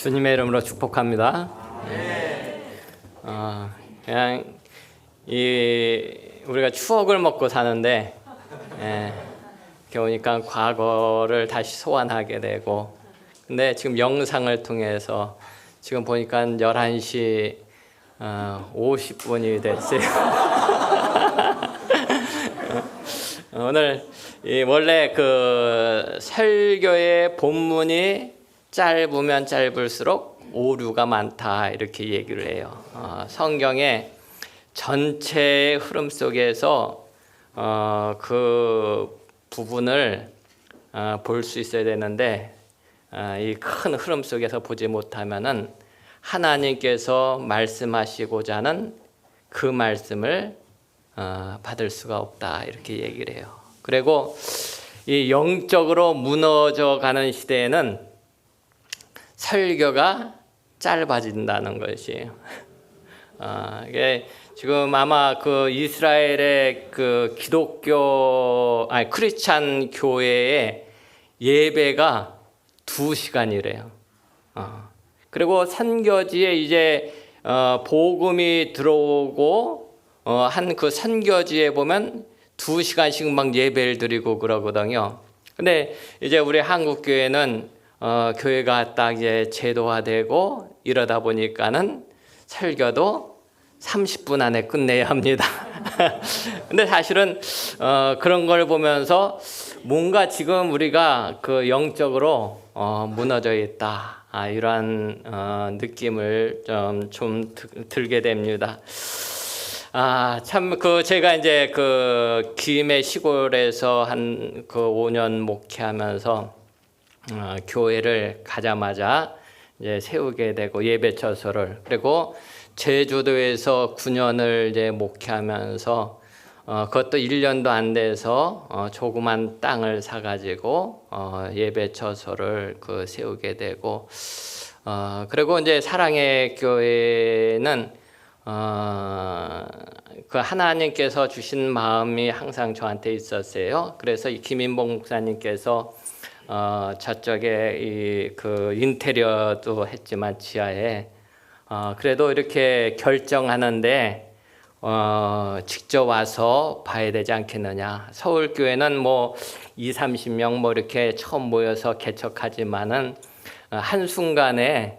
주님의 이름으로 축복합니다. 그냥 우리가 추억을 먹고 사는데 이렇게 오니까 과거를 다시 소환하게 되고, 근데 지금 영상을 통해서 지금 보니까 11시 50분이 됐어요. 오늘 원래 그 설교의 본문이 짧으면 짧을수록 오류가 많다 이렇게 얘기를 해요. 성경의 전체의 흐름 속에서 그 부분을 볼 수 있어야 되는데, 이 큰 흐름 속에서 보지 못하면은 하나님께서 말씀하시고자 하는 그 말씀을 받을 수가 없다 이렇게 얘기를 해요. 그리고 이 영적으로 무너져 가는 시대에는 설교가 짧아진다는 것이에요. 이게 지금 아마 그 이스라엘의 그 크리스찬 교회의 예배가 2시간이래요. 그리고 선교지에 이제 복음이 들어오고 한 그 선교지에 보면 2시간씩 막 예배를 드리고 그러거든요. 근데 이제 우리 한국 교회는 교회가 딱 이제 제도화되고 이러다 보니까는 설교도 30분 안에 끝내야 합니다. 근데 사실은 그런 걸 보면서 뭔가 지금 우리가 그 영적으로 무너져 있다, 이러한 느낌을 좀 들게 됩니다. 참 제가 이제 그 김해 시골에서 한 그 5년 목회하면서 교회를 가자마자 이제 세우게 되고 예배처소를, 그리고 제주도에서 9년을 이제 목회하면서 그것도 1년도 안 돼서 조그만 땅을 사가지고 예배처소를 세우게 되고, 그리고 이제 사랑의 교회는 그 하나님께서 주신 마음이 항상 저한테 있었어요. 그래서 이 김인봉 목사님께서 저쪽에 그 인테리어도 했지만 지하에 그래도 이렇게 결정하는데 직접 와서 봐야 되지 않겠느냐. 서울교회는 뭐 20-30명 뭐 이렇게 처음 모여서 개척하지만은 한순간에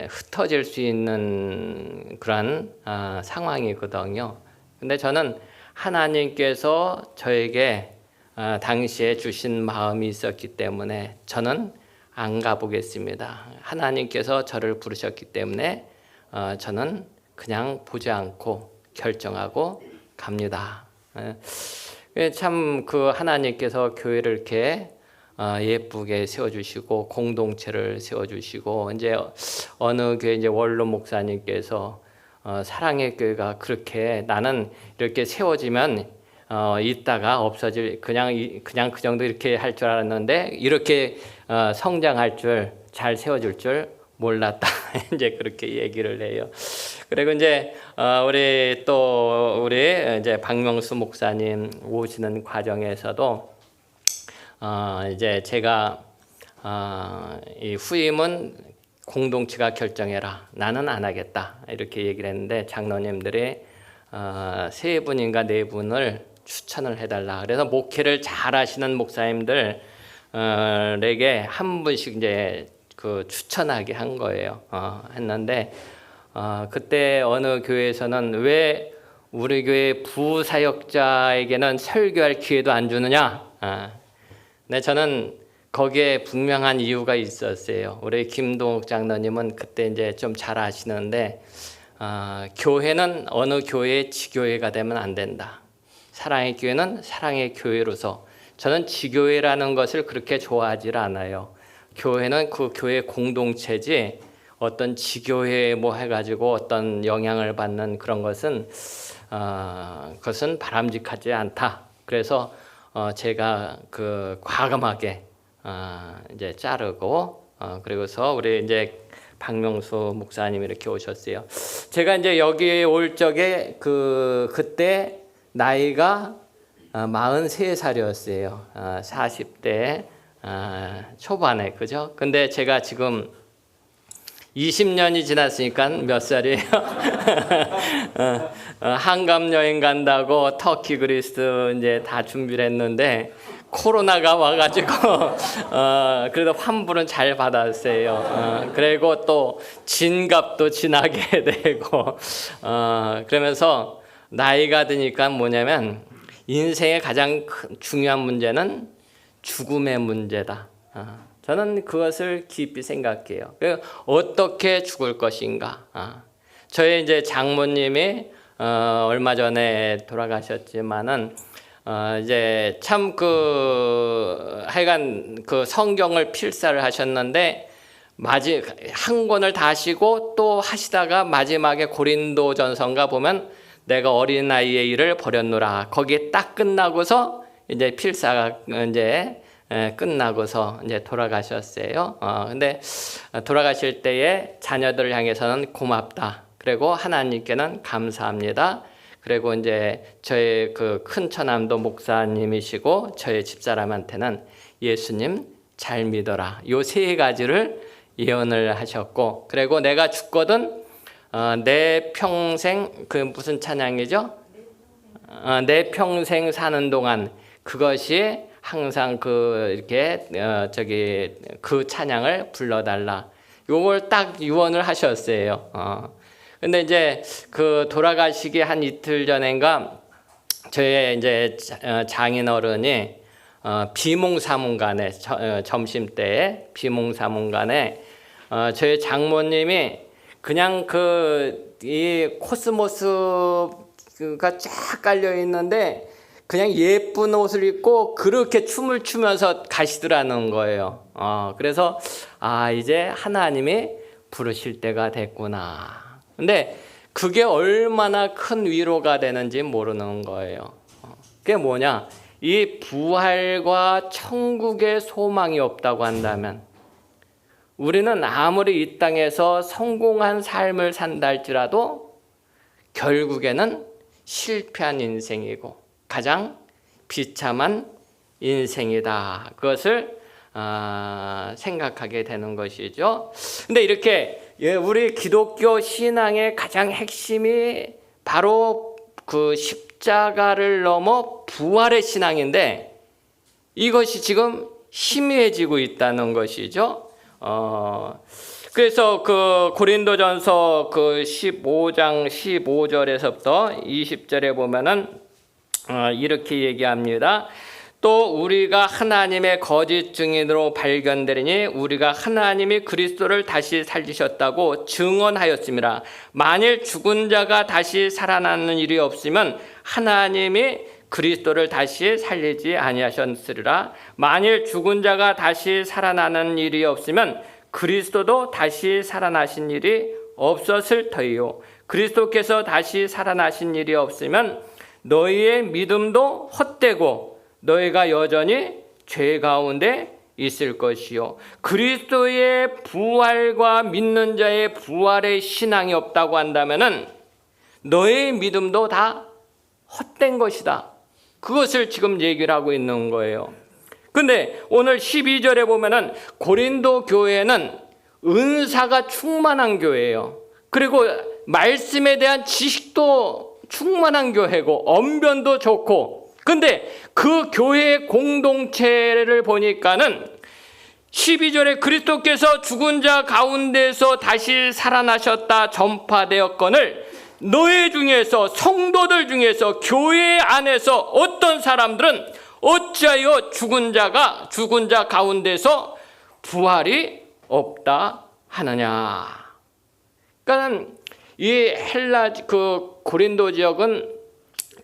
흩어질 수 있는 그런 상황이거든요. 근데 저는 하나님께서 저에게 당시에 주신 마음이 있었기 때문에 저는 안 가보겠습니다. 하나님께서 저를 부르셨기 때문에 저는 그냥 보지 않고 결정하고 갑니다. 참 그 하나님께서 교회를 이렇게 예쁘게 세워주시고 공동체를 세워주시고, 이제 어느 교회 이제 원로 목사님께서 사랑의 교회가 그렇게 나는 이렇게 세워지면 있다가 없어질 그냥 그 정도 이렇게 할 줄 알았는데 이렇게 성장할 줄, 잘 세워줄 줄 몰랐다. 이제 그렇게 얘기를 해요. 그리고 이제 우리 이제 박명수 목사님 오시는 과정에서도 이제 제가 이 후임은 공동체가 결정해라, 나는 안 하겠다 이렇게 얘기를 했는데, 장로님들이 3분인가 4분을 추천을 해달라. 그래서 목회를 잘 하시는 목사님들에게 한 분씩 이제 그 추천하게 한 거예요. 했는데 그때 어느 교회에서는 왜 우리 교회 부사역자에게는 설교할 기회도 안 주느냐. 근데 저는 거기에 분명한 이유가 있었어요. 우리 김동욱 장로님은 그때 이제 좀 잘 아시는데, 교회는 어느 교회의 지교회가 되면 안 된다. 사랑의 교회는 사랑의 교회로서, 저는 지교회라는 것을 그렇게 좋아하지 않아요. 교회는 그 교회 공동체지 어떤 지교회 뭐 해가지고 어떤 영향을 받는 그런 것은 그것은 바람직하지 않다. 그래서 제가 그 과감하게 이제 자르고, 그리고서 우리 이제 박명수 목사님이 이렇게 오셨어요. 제가 이제 여기 올 적에 그때 나이가 43살이었어요. 40대 초반에, 그죠? 근데 제가 지금 20년이 지났으니까 몇 살이에요? 한강 여행 간다고 터키, 그리스 이제 다 준비를 했는데 코로나가 와가지고 그래도 환불은 잘 받았어요. 그리고 또 진갑도 지나게 되고 그러면서 나이가 드니까 뭐냐면 인생의 가장 중요한 문제는 죽음의 문제다. 저는 그것을 깊이 생각해요. 어떻게 죽을 것인가. 저희 이제 장모님이 얼마 전에 돌아가셨지만은 이제 참 하여간 그 성경을 필사를 하셨는데 한 권을 다 하시고 또 하시다가 마지막에 고린도전서인가 보면 내가 어린 나이의 일을 버렸노라. 거기에 딱 끝나고서 이제 필사가 이제 끝나고서 이제 돌아가셨어요. 근데 돌아가실 때에 자녀들을 향해서는 고맙다. 그리고 하나님께는 감사합니다. 그리고 이제 저의 그 큰 처남도 목사님이시고 저의 집사람한테는 예수님 잘 믿어라. 요 세 가지를 예언을 하셨고, 그리고 내가 죽거든 내 평생 그 무슨 찬양이죠? 내 평생 사는 동안 그것이 항상 이렇게 그 찬양을 불러달라. 요걸 딱 유언을 하셨어요. 근데 이제 그 돌아가시기 한 이틀 전인가 저희 이제 장인어른이 비몽사몽간에 점심때에 비몽사몽간에 저희 장모님이 그냥 이 코스모스가 쫙 깔려 있는데 그냥 예쁜 옷을 입고 그렇게 춤을 추면서 가시더라는 거예요. 그래서 이제 하나님이 부르실 때가 됐구나. 근데 그게 얼마나 큰 위로가 되는지 모르는 거예요. 그게 뭐냐? 이 부활과 천국의 소망이 없다고 한다면 우리는 아무리 이 땅에서 성공한 삶을 산다 할지라도 결국에는 실패한 인생이고 가장 비참한 인생이다. 그것을 생각하게 되는 것이죠. 근데 이렇게 우리 기독교 신앙의 가장 핵심이 바로 그 십자가를 넘어 부활의 신앙인데 이것이 지금 희미해지고 있다는 것이죠. 그래서 그 고린도전서 그 15장 15절에서부터 20절에 보면은 이렇게 얘기합니다. 또 우리가 하나님의 거짓 증인으로 발견되리니 우리가 하나님이 그리스도를 다시 살리셨다고 증언하였습니다. 만일 죽은 자가 다시 살아나는 일이 없으면 하나님이 그리스도를 다시 살리지 아니하셨으리라. 만일 죽은 자가 다시 살아나는 일이 없으면 그리스도도 다시 살아나신 일이 없었을 터이요. 그리스도께서 다시 살아나신 일이 없으면 너희의 믿음도 헛되고 너희가 여전히 죄 가운데 있을 것이요. 그리스도의 부활과 믿는 자의 부활의 신앙이 없다고 한다면은 너의 믿음도 다 헛된 것이다. 그것을 지금 얘기를 하고 있는 거예요. 근데 오늘 12절에 보면은 고린도 교회는 은사가 충만한 교회예요. 그리고 말씀에 대한 지식도 충만한 교회고 언변도 좋고, 근데 그 교회의 공동체를 보니까는 12절에 그리스도께서 죽은 자 가운데서 다시 살아나셨다 전파되었거늘 너희 중에서 성도들 중에서 교회 안에서 어떤 사람들은 어찌하여 죽은 자 가운데서 부활이 없다 하느냐. 그러니까 이 고린도 지역은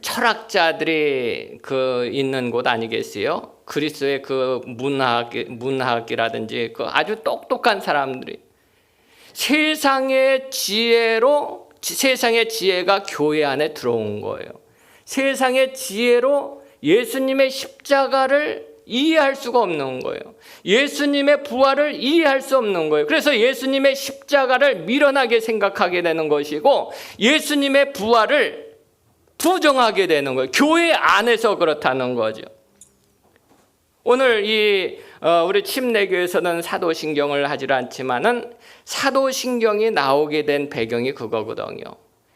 철학자들이 있는 곳 아니겠어요? 그리스도의 문학이라든지 아주 똑똑한 사람들이 세상의 지혜가 교회 안에 들어온 거예요. 세상의 지혜로 예수님의 십자가를 이해할 수가 없는 거예요. 예수님의 부활을 이해할 수 없는 거예요. 그래서 예수님의 십자가를 미련하게 생각하게 되는 것이고 예수님의 부활을 부정하게 되는 거예요. 교회 안에서 그렇다는 거죠. 오늘 이 우리 침례교에서는 사도신경을 하질 않지만은 사도신경이 나오게 된 배경이 그거거든요.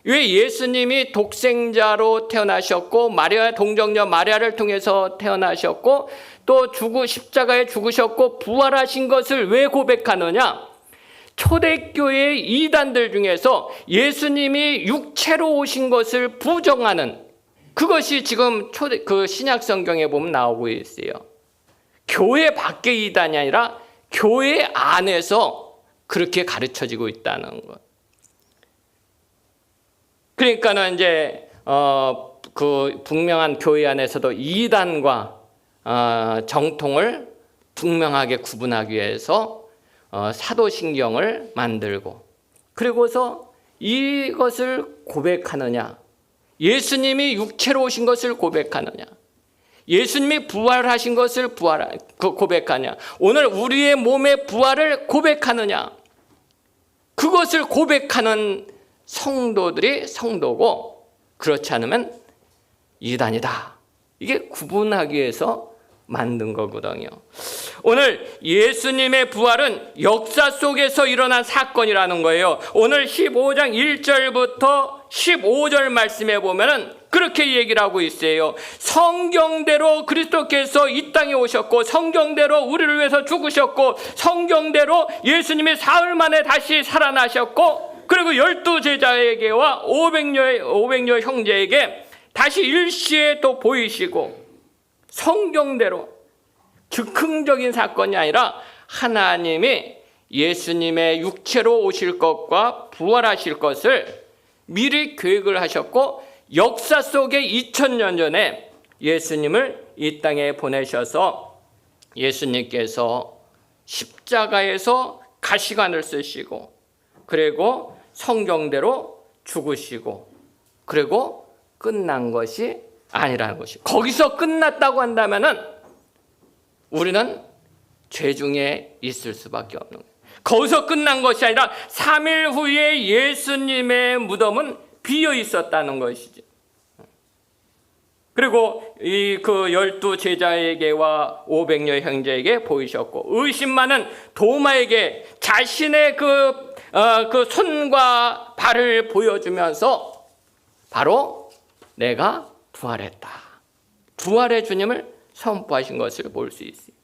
왜 예수님이 독생자로 태어나셨고 마리아 동정녀 마리아를 통해서 태어나셨고 또 십자가에 죽으셨고 부활하신 것을 왜 고백하느냐? 초대교회 이단들 중에서 예수님이 육체로 오신 것을 부정하는 그것이 지금 신약 성경에 보면 나오고 있어요. 교회 밖의 이단이 아니라 교회 안에서 그렇게 가르쳐지고 있다는 것. 그러니까는 이제 그 분명한 교회 안에서도 이단과 정통을 분명하게 구분하기 위해서 사도신경을 만들고 그리고서 이것을 고백하느냐, 예수님이 육체로 오신 것을 고백하느냐, 예수님이 부활하신 것을 고백하냐, 오늘 우리의 몸의 부활을 고백하느냐, 그것을 고백하는 성도들이 성도고 그렇지 않으면 이단이다. 이게 구분하기 위해서 만든 거거든요. 오늘 예수님의 부활은 역사 속에서 일어난 사건이라는 거예요. 오늘 15장 1절부터 15절 말씀에 보면은 그렇게 얘기를 하고 있어요. 성경대로 그리스도께서 이 땅에 오셨고 성경대로 우리를 위해서 죽으셨고 성경대로 예수님이 사흘 만에 다시 살아나셨고 그리고 12제자에게와 500여 형제에게 다시 일시에 또 보이시고 성경대로 즉흥적인 사건이 아니라 하나님이 예수님의 육체로 오실 것과 부활하실 것을 미리 계획을 하셨고 역사 속에 2000년 전에 예수님을 이 땅에 보내셔서 예수님께서 십자가에서 가시관을 쓰시고 그리고 성경대로 죽으시고 그리고 끝난 것이 아니라는 것이 거기서 끝났다고 한다면은 우리는 죄 중에 있을 수밖에 없는 거예요. 거기서 끝난 것이 아니라 3일 후에 예수님의 무덤은 비어 있었다는 것이죠. 그리고 그 12제자에게와 500여 형제에게 보이셨고 의심 많은 도마에게 자신의 그 손과 발을 보여주면서 바로 내가 부활했다. 부활의 주님을 선포하신 것을 볼 수 있어요.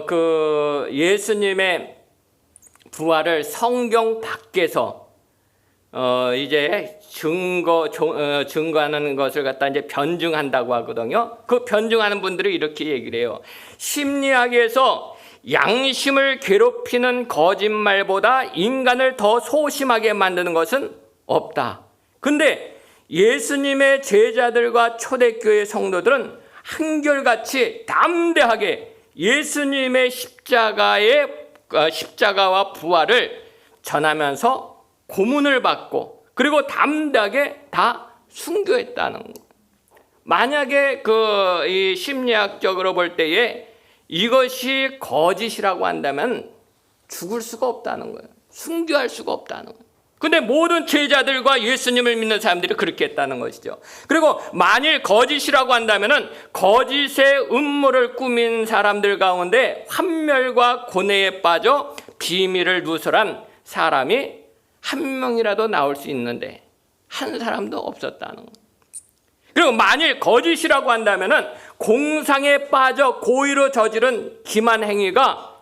그 예수님의 부활을 성경 밖에서 이제 증거하는 것을 갖다 이제 변증한다고 하거든요. 그 변증하는 분들이 이렇게 얘기를 해요. 심리학에서 양심을 괴롭히는 거짓말보다 인간을 더 소심하게 만드는 것은 없다. 근데 예수님의 제자들과 초대교회 성도들은 한결같이 담대하게 예수님의 십자가와 부활을 전하면서 고문을 받고 그리고 담대하게 다 순교했다는 거. 만약에 이 심리학적으로 볼 때에 이것이 거짓이라고 한다면 죽을 수가 없다는 거예요. 순교할 수가 없다는 거예요. 근데 모든 제자들과 예수님을 믿는 사람들이 그렇게 했다는 것이죠. 그리고 만일 거짓이라고 한다면은 거짓의 음모를 꾸민 사람들 가운데 환멸과 고뇌에 빠져 비밀을 누설한 사람이 한 명이라도 나올 수 있는데 한 사람도 없었다는 거예요. 그리고 만일 거짓이라고 한다면은 공상에 빠져 고의로 저지른 기만 행위가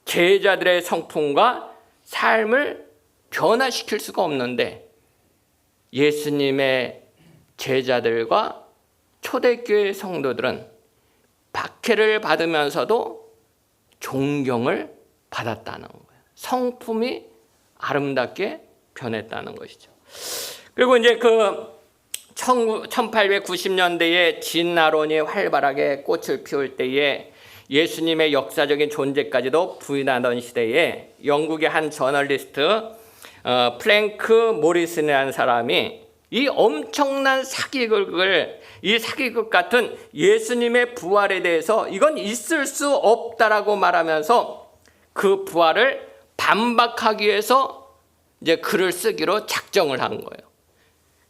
제자들의 성품과 삶을 변화시킬 수가 없는데 예수님의 제자들과 초대교회 성도들은 박해를 받으면서도 존경을 받았다는 거예요. 성품이 아름답게 변했다는 것이죠. 그리고 이제 1890년대에 진나론이 활발하게 꽃을 피울 때에 예수님의 역사적인 존재까지도 부인하던 시대에 영국의 한 저널리스트 프랭크 모리슨이라는 사람이 이 엄청난 이 사기극 같은 예수님의 부활에 대해서 이건 있을 수 없다라고 말하면서 그 부활을 반박하기 위해서 이제 글을 쓰기로 작정을 한 거예요.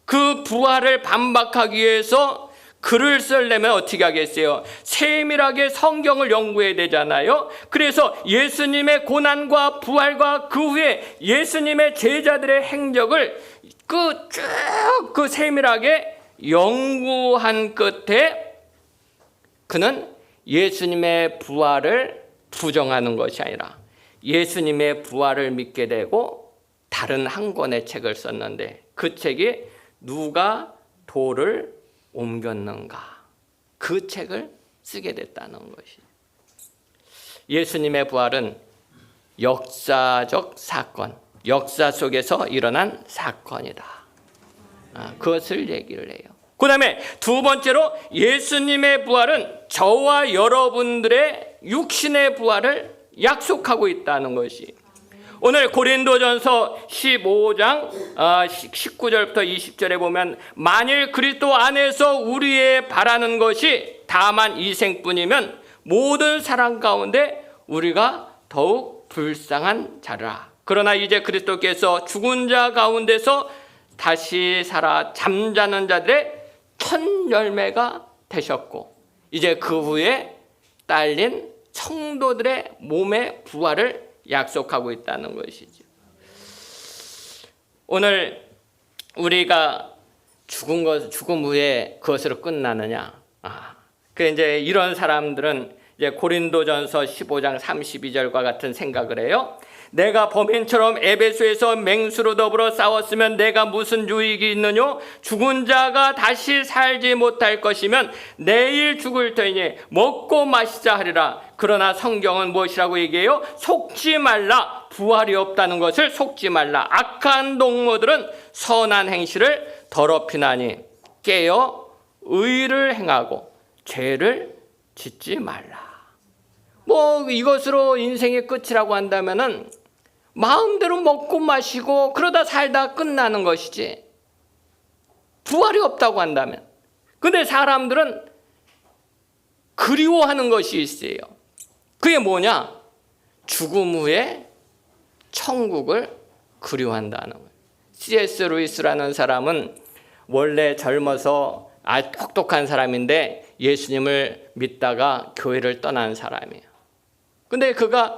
그 부활을 반박하기 위해서 글을 쓰려면 어떻게 하겠어요? 세밀하게 성경을 연구해야 되잖아요. 그래서 예수님의 고난과 부활과 그 후에 예수님의 제자들의 행적을 쭉 세밀하게 연구한 끝에 그는 예수님의 부활을 부정하는 것이 아니라 예수님의 부활을 믿게 되고 다른 한 권의 책을 썼는데 그 책이 누가 돌을 옮겼는가, 그 책을 쓰게 됐다는 것이. 예수님의 부활은 역사적 사건, 역사 속에서 일어난 사건이다. 그것을 얘기를 해요. 그 다음에 두 번째로 예수님의 부활은 저와 여러분들의 육신의 부활을 약속하고 있다는 것이. 오늘 고린도전서 15장 19절부터 20절에 보면 만일 그리스도 안에서 우리의 바라는 것이 다만 이 생뿐이면 모든 사람 가운데 우리가 더욱 불쌍한 자라. 그러나 이제 그리스도께서 죽은 자 가운데서 다시 살아 잠자는 자들의 첫 열매가 되셨고 이제 그 후에 딸린 성도들의 몸의 부활을 약속하고 있다는 것이죠. 오늘 우리가 죽음 후에 그것으로 끝나느냐? 이제 이런 사람들은 이제 고린도전서 15장 32절과 같은 생각을 해요. 내가 범인처럼 에베소에서 맹수로 더불어 싸웠으면 내가 무슨 유익이 있느뇨? 죽은 자가 다시 살지 못할 것이면 내일 죽을 터이니 먹고 마시자 하리라. 그러나 성경은 무엇이라고 얘기해요? 속지 말라. 부활이 없다는 것을 속지 말라. 악한 동무들은 선한 행실을 더럽히나니 깨어 의를 행하고 죄를 짓지 말라. 이것으로 인생의 끝이라고 한다면은 마음대로 먹고 마시고 그러다 살다 끝나는 것이지. 부활이 없다고 한다면. 근데 사람들은 그리워하는 것이 있어요. 그게 뭐냐? 죽음 후에 천국을 그리워한다는 거예요. C.S. 루이스라는 사람은 원래 젊어서 아주 똑똑한 사람인데 예수님을 믿다가 교회를 떠난 사람이에요. 근데 그가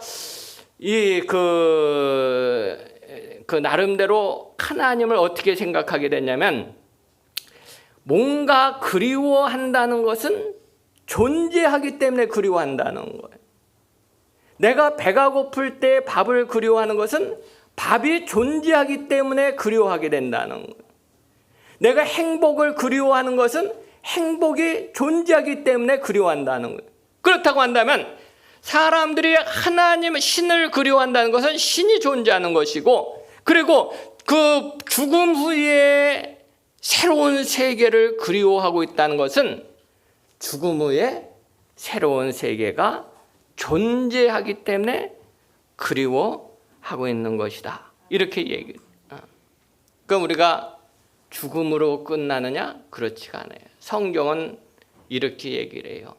나름대로 하나님을 어떻게 생각하게 됐냐면 뭔가 그리워한다는 것은 존재하기 때문에 그리워한다는 거예요. 내가 배가 고플 때 밥을 그리워하는 것은 밥이 존재하기 때문에 그리워하게 된다는 거예요. 내가 행복을 그리워하는 것은 행복이 존재하기 때문에 그리워한다는 거예요. 그렇다고 한다면 사람들이 하나님, 신을 그리워한다는 것은 신이 존재하는 것이고, 그리고 그 죽음 후에 새로운 세계를 그리워하고 있다는 것은 죽음 후에 새로운 세계가 존재하기 때문에 그리워하고 있는 것이다. 이렇게 얘기해요. 그럼 우리가 죽음으로 끝나느냐? 그렇지가 않아요. 성경은 이렇게 얘기를 해요.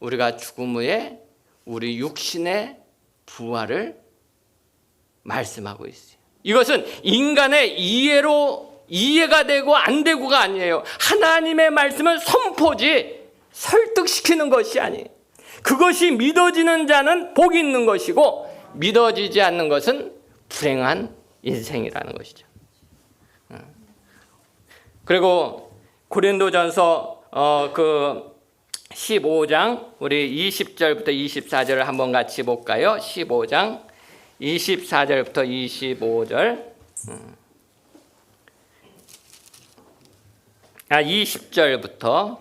우리가 죽음 후에 우리 육신의 부활을 말씀하고 있어요. 이것은 인간의 이해가 되고 안 되고가 아니에요. 하나님의 말씀은 선포지 설득시키는 것이 아니에요. 그것이 믿어지는 자는 복이 있는 것이고 믿어지지 않는 것은 불행한 인생이라는 것이죠. 그리고 고린도전서 15장 우리 20절부터 24절을 한번 같이 볼까요? 15장 24절부터 25절 20절부터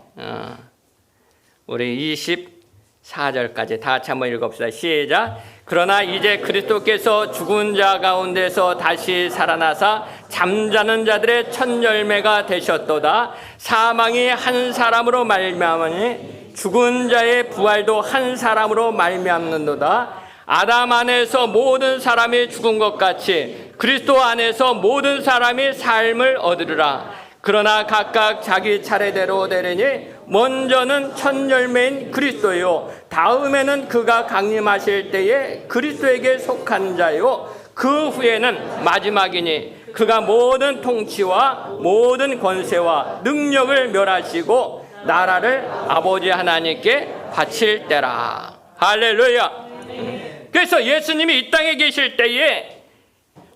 우리 24절까지 다 같이 한번 읽어봅시다. 시작. 그러나 이제 그리스도께서 죽은 자 가운데서 다시 살아나사 잠자는 자들의 첫 열매가 되셨도다. 사망이 한 사람으로 말미암으니 죽은 자의 부활도 한 사람으로 말미암는도다. 아담 안에서 모든 사람이 죽은 것 같이 그리스도 안에서 모든 사람이 삶을 얻으리라. 그러나 각각 자기 차례대로 되리니 먼저는 첫 열매인 그리스도요, 다음에는 그가 강림하실 때에 그리스도에게 속한 자요, 그 후에는 마지막이니 그가 모든 통치와 모든 권세와 능력을 멸하시고 나라를 아버지 하나님께 바칠 때라. 할렐루야. 그래서 예수님이 이 땅에 계실 때에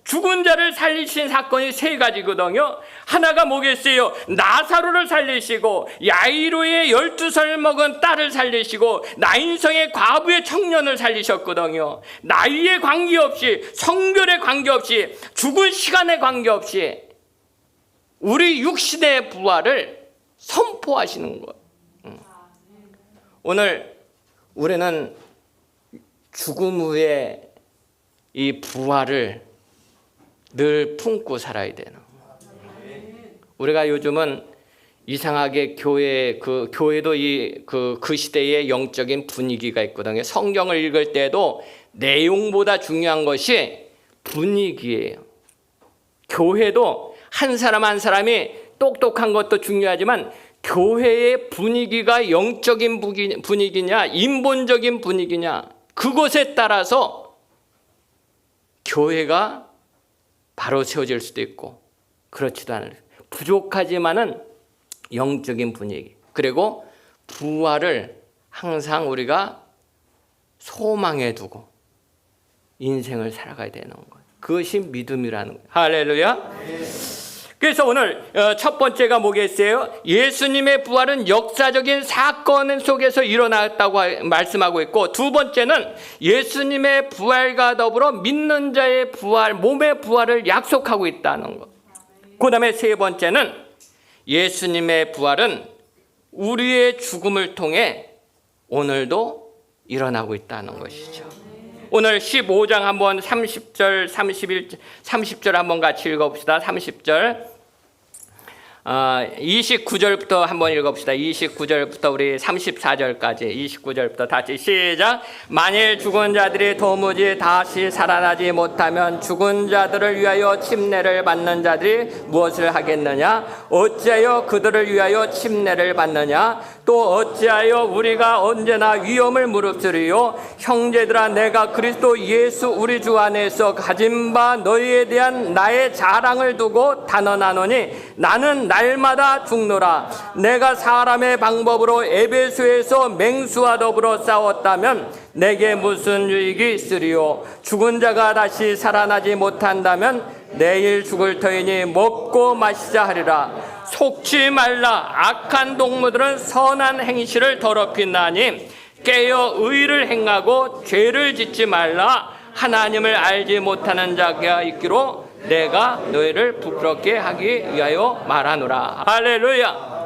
죽은 자를 살리신 사건이 세 가지거든요. 하나가 뭐겠어요? 나사로를 살리시고, 야이로의 12살 먹은 딸을 살리시고, 나인성의 과부의 청년을 살리셨거든요. 나이에 관계없이, 성별에 관계없이, 죽은 시간에 관계없이 우리 육신의 부활을 선포하시는 거예요. 오늘 우리는 죽음 후에 이 부활을 늘 품고 살아야 되는 거예요. 우리가 요즘은 이상하게 교회도 그 시대의 영적인 분위기가 있거든요. 성경을 읽을 때도 내용보다 중요한 것이 분위기예요. 교회도 한 사람 한 사람이 똑똑한 것도 중요하지만 교회의 분위기가 영적인 분위기냐 인본적인 분위기냐 그것에 따라서 교회가 바로 세워질 수도 있고 그렇지도 않을, 부족하지만은 영적인 분위기, 그리고 부활을 항상 우리가 소망해 두고 인생을 살아가야 되는 거예요. 그것이 믿음이라는 거예요. 할렐루야. 그래서 오늘 첫 번째가 뭐겠어요? 예수님의 부활은 역사적인 사건 속에서 일어났다고 말씀하고 있고, 두 번째는 예수님의 부활과 더불어 믿는 자의 부활, 몸의 부활을 약속하고 있다는 것. 그 다음에 세 번째는 예수님의 부활은 우리의 죽음을 통해 오늘도 일어나고 있다는 것이죠. 오늘 15장 한번 30절, 30절 한번 같이 읽어봅시다. 30절. 29절부터 한번 읽어봅시다. 29절부터 우리 34절까지 29절부터 다시 시작. 만일 죽은 자들이 도무지 다시 살아나지 못하면 죽은 자들을 위하여 침례를 받는 자들이 무엇을 하겠느냐? 어찌하여 그들을 위하여 침례를 받느냐? 또 어찌하여 우리가 언제나 위험을 무릅쓰리요? 형제들아, 내가 그리스도 예수 우리 주 안에서 가진 바 너희에 대한 나의 자랑을 두고 단언하노니 나는 날마다 죽노라. 내가 사람의 방법으로 에베소에서 맹수와 더불어 싸웠다면 내게 무슨 유익이 있으리요? 죽은 자가 다시 살아나지 못한다면 내일 죽을 터이니 먹고 마시자 하리라. 속지 말라. 악한 동무들은 선한 행실을 더럽힌다니 깨어 의를 행하고 죄를 짓지 말라. 하나님을 알지 못하는 자가 있기로 내가 너희를 부끄럽게 하기 위하여 말하노라. 할렐루야.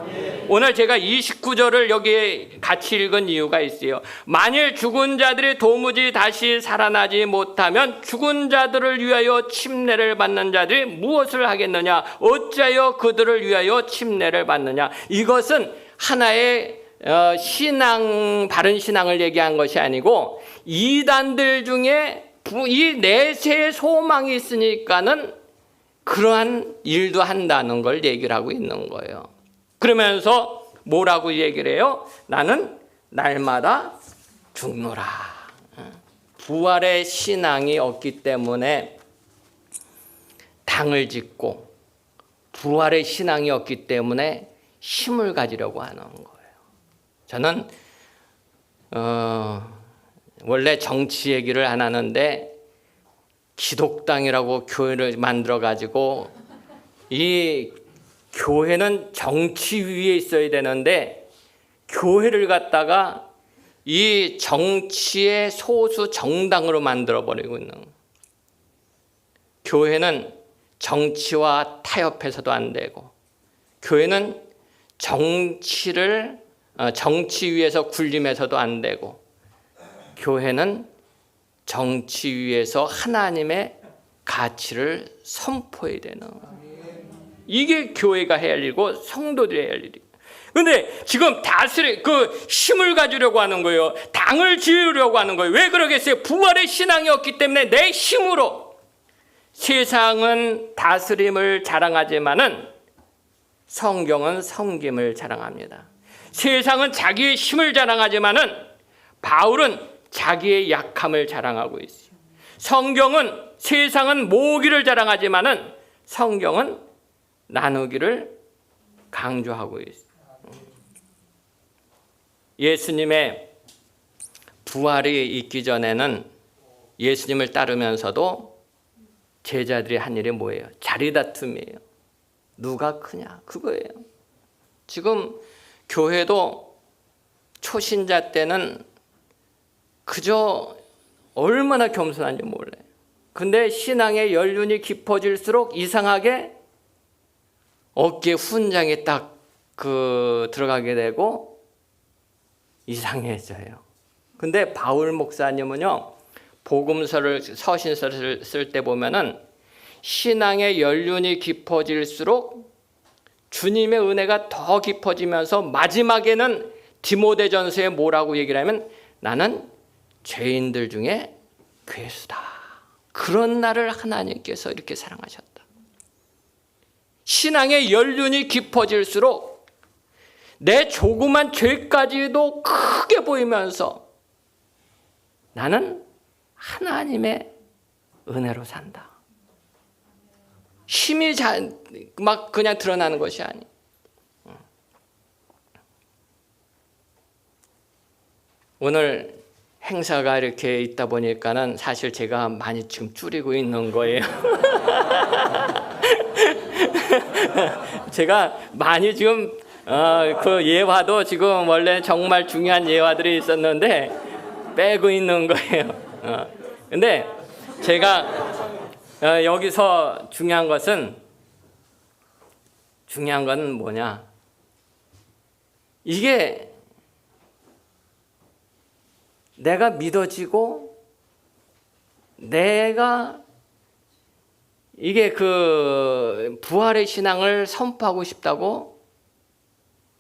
오늘 제가 29절을 여기에 같이 읽은 이유가 있어요. 만일 죽은 자들이 도무지 다시 살아나지 못하면 죽은 자들을 위하여 침례를 받는 자들이 무엇을 하겠느냐? 어찌하여 그들을 위하여 침례를 받느냐? 이것은 하나의 신앙, 바른 신앙을 얘기한 것이 아니고 이단들 중에 이 내세의 소망이 있으니까는 그러한 일도 한다는 걸 얘기를 하고 있는 거예요. 그러면서 뭐라고 얘기를 해요? 나는 날마다 죽노라. 부활의 신앙이 없기 때문에 당을 짓고 부활의 신앙이 없기 때문에 힘을 가지려고 하는 거예요. 저는 원래 정치 얘기를 안 하는데 기독당이라고 교회를 만들어 가지고 이 교회는 정치 위에 있어야 되는데 교회를 갖다가 이 정치의 소수 정당으로 만들어 버리고 있는 거예요. 교회는 정치와 타협해서도 안 되고 교회는 정치 위에서 군림해서도 안 되고 교회는 정치 위에서 하나님의 가치를 선포해야 되는 거예요. 이게 교회가 해야 할 일이고 성도들이 해야 할 일이에요. 그런데 지금 힘을 가지려고 하는 거예요. 당을 지으려고 하는 거예요. 왜 그러겠어요? 부활의 신앙이 없기 때문에 내 힘으로. 세상은 다스림을 자랑하지만은 성경은 섬김을 자랑합니다. 세상은 자기의 힘을 자랑하지만은 바울은 자기의 약함을 자랑하고 있어요. 세상은 모으기를 자랑하지만은 성경은 나누기를 강조하고 있어요. 예수님의 부활이 있기 전에는 예수님을 따르면서도 제자들이 한 일이 뭐예요? 자리다툼이에요. 누가 크냐? 그거예요. 지금 교회도 초신자 때는 그저 얼마나 겸손한지 몰라요. 근데 신앙의 연륜이 깊어질수록 이상하게 어깨 훈장이 딱 들어가게 되고 이상해져요. 근데 바울 목사님은요, 복음서를 서신서를 쓸 때 보면은 신앙의 연륜이 깊어질수록 주님의 은혜가 더 깊어지면서 마지막에는 디모데전서에 뭐라고 얘기를 하면 나는 죄인들 중에 괴수다. 그런 나를 하나님께서 이렇게 사랑하셨다. 신앙의 연륜이 깊어질수록 내 조그만 죄까지도 크게 보이면서 나는 하나님의 은혜로 산다. 힘이 막 그냥 드러나는 것이 아니. 오늘 행사가 이렇게 있다 보니까는 사실 제가 많이 지금 줄이고 있는 거예요. 제가 많이 지금 그 예화도 지금 원래 정말 중요한 예화들이 있었는데 빼고 있는 거예요. 근데 제가 여기서 중요한 건 뭐냐? 이게 내가 믿어지고 내가 이게 그 부활의 신앙을 선포하고 싶다고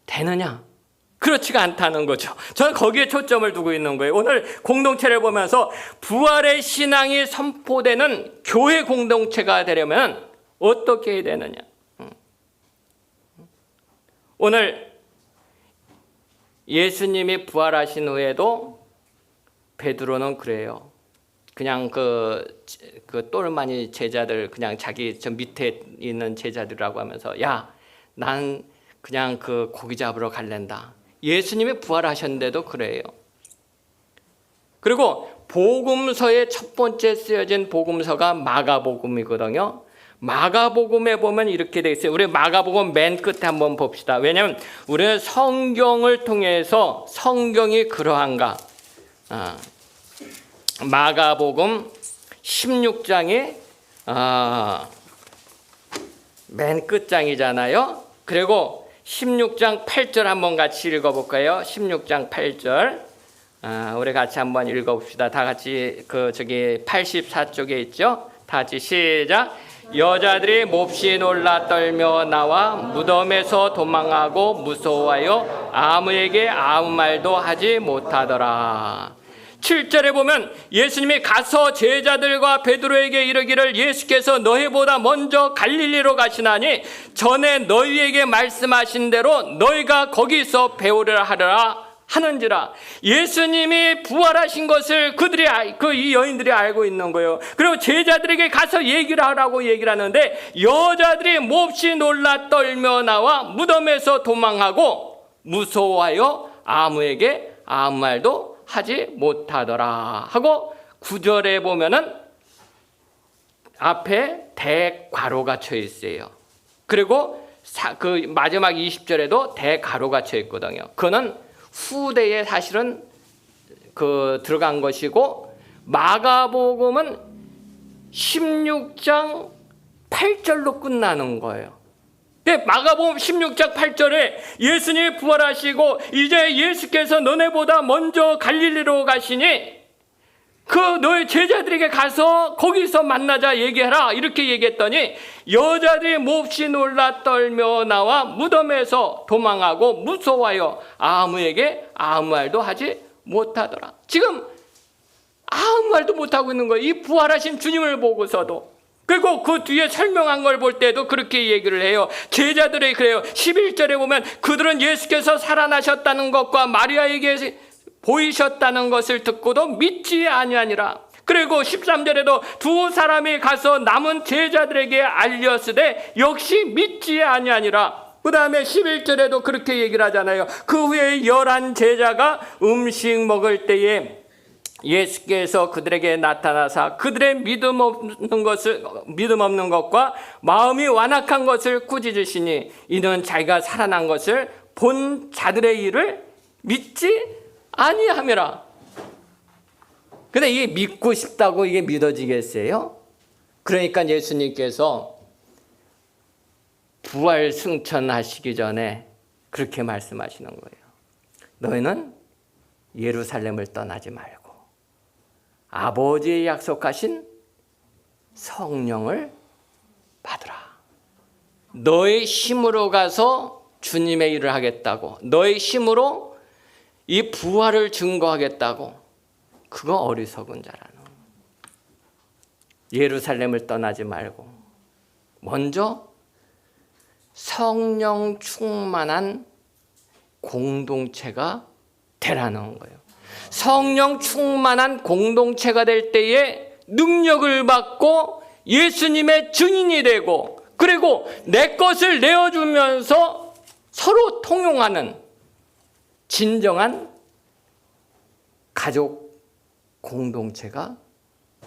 되느냐? 그렇지가 않다는 거죠. 저는 거기에 초점을 두고 있는 거예요. 오늘 공동체를 보면서 부활의 신앙이 선포되는 교회 공동체가 되려면 어떻게 해야 되느냐? 오늘 예수님이 부활하신 후에도 베드로는 그래요. 그냥 그 똘마니 제자들, 그냥 자기 저 밑에 있는 제자들이라고 하면서 야, 난 그냥 그 고기 잡으러 갈랜다. 예수님이 부활하셨는데도 그래요. 그리고 복음서의 첫 번째 쓰여진 복음서가 마가복음이거든요. 마가복음에 보면 이렇게 돼 있어요. 우리 마가복음 맨 끝에 한번 봅시다. 왜냐하면 우리는 성경을 통해서 성경이 그러한가. 마가복음 16장이 맨 끝장이잖아요. 그리고 16장 8절 한번 같이 읽어볼까요? 16장 8절 우리 같이 한번 읽어봅시다. 다 같이 저기 84쪽에 있죠? 다 같이 시작. 여자들이 몹시 놀라 떨며 나와 무덤에서 도망하고 무서워하여 아무에게 아무 말도 하지 못하더라. 7절에 보면 예수님이 가서 제자들과 베드로에게 이르기를 예수께서 너희보다 먼저 갈릴리로 가시나니 전에 너희에게 말씀하신 대로 너희가 거기서 배우려 하리라 하는지라. 예수님이 부활하신 것을 이 여인들이 알고 있는 거예요. 그리고 제자들에게 가서 얘기를 하라고 얘기를 하는데 여자들이 몹시 놀라 떨며 나와 무덤에서 도망하고 무서워하여 아무에게 아무 말도 하지 못하더라 하고 9절에 보면은 앞에 대괄호가 쳐 있어요. 그리고 그 마지막 20절에도 대괄호가 쳐 있거든요. 그거는 후대에 사실은 들어간 것이고 마가복음은 16장 8절로 끝나는 거예요. 마가복음 16장 8절에 예수님이 부활하시고 이제 예수께서 너네보다 먼저 갈릴리로 가시니 너희 제자들에게 가서 거기서 만나자 얘기해라 이렇게 얘기했더니 여자들이 몹시 놀라 떨며 나와 무덤에서 도망하고 무서워하여 아무에게 아무 말도 하지 못하더라. 지금 아무 말도 못하고 있는 거예요. 이 부활하신 주님을 보고서도. 그리고 그 뒤에 설명한 걸 볼 때도 그렇게 얘기를 해요. 제자들이 그래요. 11절에 보면 그들은 예수께서 살아나셨다는 것과 마리아에게 보이셨다는 것을 듣고도 믿지 아니하니라. 그리고 13절에도 두 사람이 가서 남은 제자들에게 알렸으되 역시 믿지 아니하니라. 그 다음에 11절에도 그렇게 얘기를 하잖아요. 그 후에 11 제자가 음식 먹을 때에 예수께서 그들에게 나타나사 그들의 믿음 없는 것과 마음이 완악한 것을 꾸짖으시니 이는 자기가 살아난 것을 본 자들의 일을 믿지 아니함이라. 근데 이게 믿고 싶다고 이게 믿어지겠어요? 그러니까 예수님께서 부활 승천하시기 전에 그렇게 말씀하시는 거예요. 너희는 예루살렘을 떠나지 말고 아버지의 약속하신 성령을 받으라. 너의 힘으로 가서 주님의 일을 하겠다고, 너의 힘으로 이 부활을 증거하겠다고. 그거 어리석은 자라는. 예루살렘을 떠나지 말고 먼저 성령 충만한 공동체가 되라는 거예요. 성령 충만한 공동체가 될 때에 능력을 받고 예수님의 증인이 되고, 그리고 내 것을 내어주면서 서로 통용하는 진정한 가족 공동체가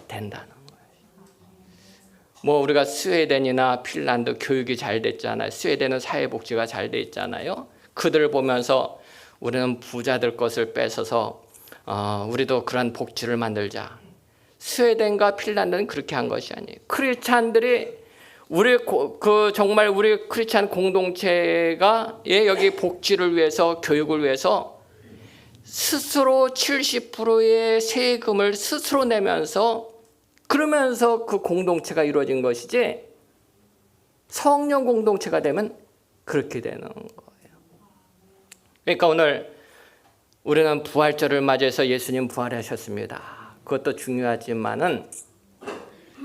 된다는 거예요. 뭐 우리가 스웨덴이나 핀란드 교육이 잘 됐잖아요. 스웨덴은 사회복지가 잘 돼 있잖아요. 그들을 보면서 우리는 부자들 것을 뺏어서 우리도 그런 복지를 만들자. 스웨덴과 핀란드는 그렇게 한 것이 아니에요. 크리스찬들이 정말 우리 크리스찬 공동체가 여기 복지를 위해서, 교육을 위해서 스스로 70%의 세금을 스스로 내면서, 그러면서 그 공동체가 이루어진 것이지, 성령 공동체가 되면 그렇게 되는 거예요. 그러니까 오늘 우리는 부활절을 맞이해서 예수님 부활하셨습니다. 그것도 중요하지만은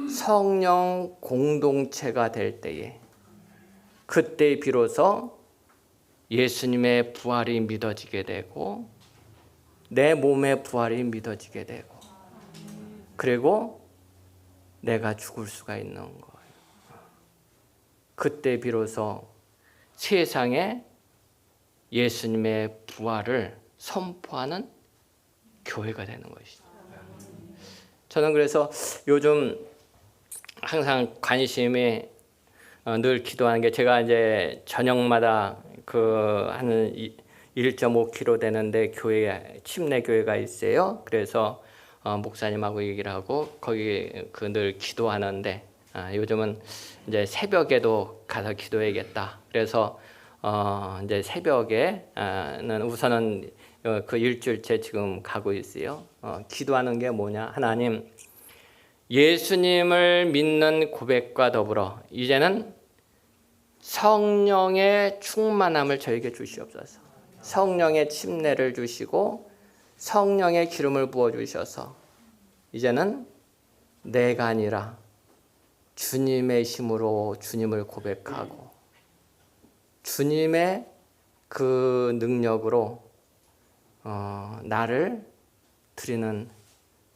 성령 공동체가 될 때에, 그때 비로소 예수님의 부활이 믿어지게 되고 내 몸의 부활이 믿어지게 되고, 그리고 내가 죽을 수가 있는 거예요. 그때 비로소 세상에 예수님의 부활을 선포하는 교회가 되는 것이죠. 저는 그래서 요즘 항상 관심이 늘 기도하는 게, 제가 이제 저녁마다 한 1.5km 되는데 교회, 침례 교회가 있어요. 그래서 목사님하고 얘기를 하고 거기 늘 기도하는데, 요즘은 이제 새벽에도 가서 기도해야겠다. 그래서 이제 새벽에는 우선은 그 일주일째 지금 가고 있어요. 기도하는 게 뭐냐? 하나님, 예수님을 믿는 고백과 더불어 이제는 성령의 충만함을 저에게 주시옵소서. 성령의 침례를 주시고 성령의 기름을 부어주셔서 이제는 내가 아니라 주님의 힘으로 주님을 고백하고 주님의 그 능력으로 나를 드리는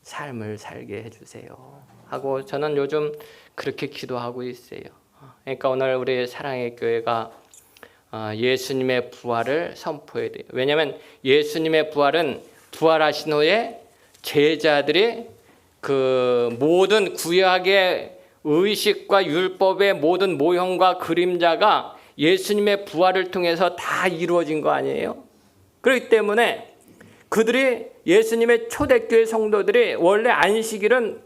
삶을 살게 해주세요 하고, 저는 요즘 그렇게 기도하고 있어요. 그러니까 오늘 우리 사랑의 교회가 예수님의 부활을 선포해야 돼요. 왜냐하면 예수님의 부활은 부활하신 후에 제자들이 그 모든 구약의 의식과 율법의 모든 모형과 그림자가 예수님의 부활을 통해서 다 이루어진 거 아니에요? 그렇기 때문에 그들이, 예수님의 초대교회 성도들이 원래 안식일은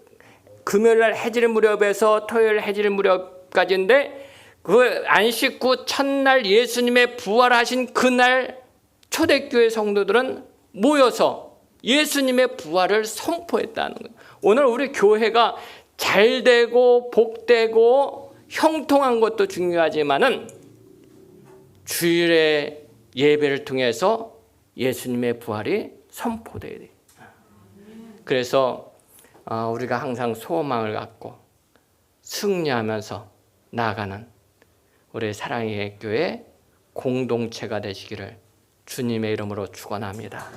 금요일날 해질 무렵에서 토요일 해질 무렵까지인데, 그 안식 후 첫날 예수님의 부활하신 그날 초대교회 성도들은 모여서 예수님의 부활을 선포했다는 거예요. 오늘 우리 교회가 잘 되고 복되고 형통한 것도 중요하지만은 주일의 예배를 통해서 예수님의 부활이 선포돼야 돼요. 그래서 우리가 항상 소망을 갖고 승리하면서 나아가는 우리 사랑의 교회 공동체가 되시기를 주님의 이름으로 축원합니다.